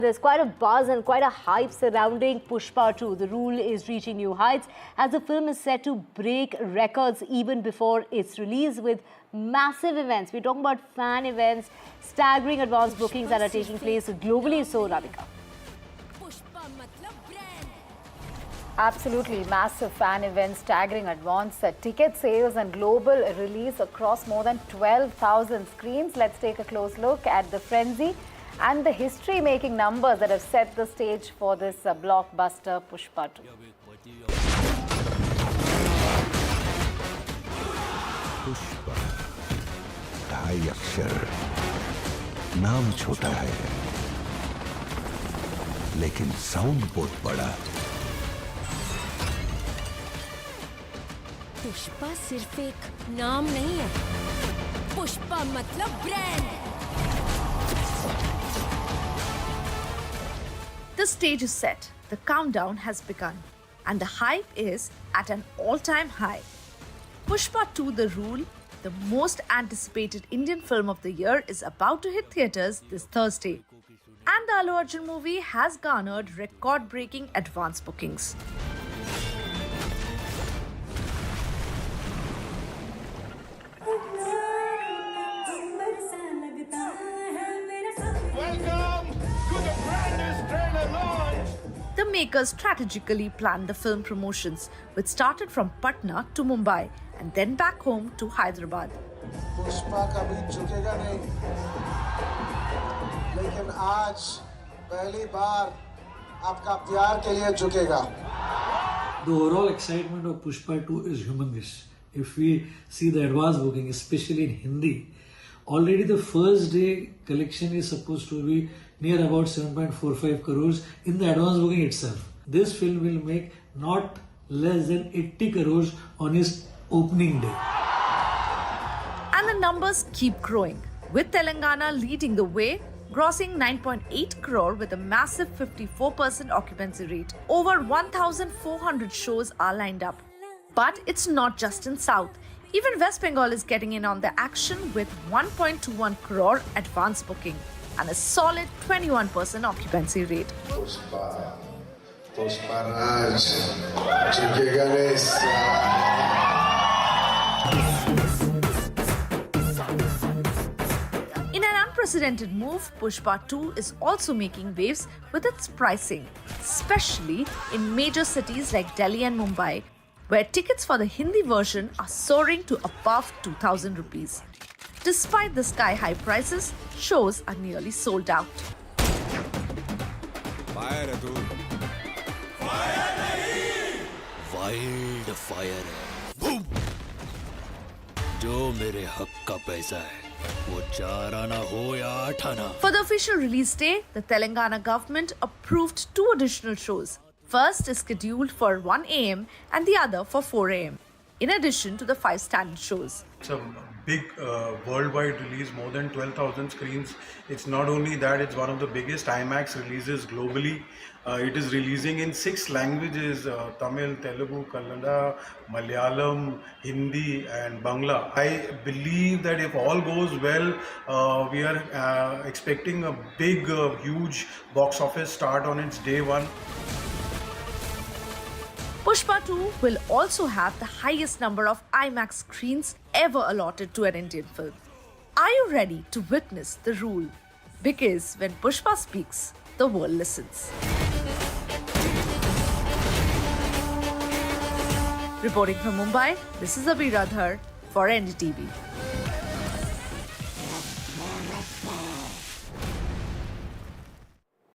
There's quite a buzz and quite a hype surrounding Pushpa 2. The Rule is reaching new heights as the film is set to break records even before its release with massive events. We're talking about fan events, staggering advance bookings that are taking place globally. So, Radhika. Absolutely massive fan events, staggering advance ticket sales and global release across more than 12,000 screens. Let's take a close look at the frenzy and the history-making numbers that have set the stage for this blockbuster Pushpa 2. Pushpa ढाई अक्षर नाम छोटा है लेकिन sound बहुत बड़ा पुष्पा सिर्फ एक नाम नहीं है, पुष्पा मतलब brand. The stage is set, the countdown has begun, and the hype is at an all-time high. Pushpa 2 The Rule, the most anticipated Indian film of the year, is about to hit theatres this Thursday. And the Allu Arjun movie has garnered record-breaking advance bookings. The makers strategically planned the film promotions, which started from Patna to Mumbai and then back home to Hyderabad. Pushpa कभी झुकेगा नहीं, लेकिन आज पहली बार आपका प्यार के लिए झुकेगा. The overall excitement of Pushpa 2 is humongous. If we see the advance booking, especially in Hindi, already the first day collection is supposed to be near about 7.45 crores in the advance booking itself. This film will make not less than 80 crores on its opening day. And the numbers keep growing, with Telangana leading the way, grossing 9.8 crore with a massive 54% occupancy rate. Over 1,400 shows are lined up. But it's not just in South. Even West Bengal is getting in on the action with 1.21 crore advance booking and a solid 21% occupancy rate. Pushpa Raj झुकेगा नहीं. In an unprecedented move, Pushpa 2 is also making waves with its pricing, especially in major cities like Delhi and Mumbai, where tickets for the Hindi version are soaring to above 2,000 rupees. Despite the sky-high prices, shows are nearly sold out. Fire है तू fire नहीं wild fire है boom जो मेरे हक का पैसा है वो 4 आना हो या 8 आना. For the official release day, the Telangana government approved 2 additional shows. First is scheduled for 1 a.m. and the other for 4 a.m. in addition to the 5 standard shows. It's a big worldwide release, more than 12,000 screens. It's not only that, it's one of the biggest IMAX releases globally. It is releasing in 6 languages, Tamil, Telugu, Kannada, Malayalam, Hindi and Bangla. I believe that if all goes well, we are expecting a big, huge box office start on its day one. Pushpa 2 will also have the highest number of IMAX screens ever allotted to an Indian film. Are you ready to witness The Rule? Because when Pushpa speaks, the world listens. Reporting from Mumbai, this is Abhi Radhar for NDTV.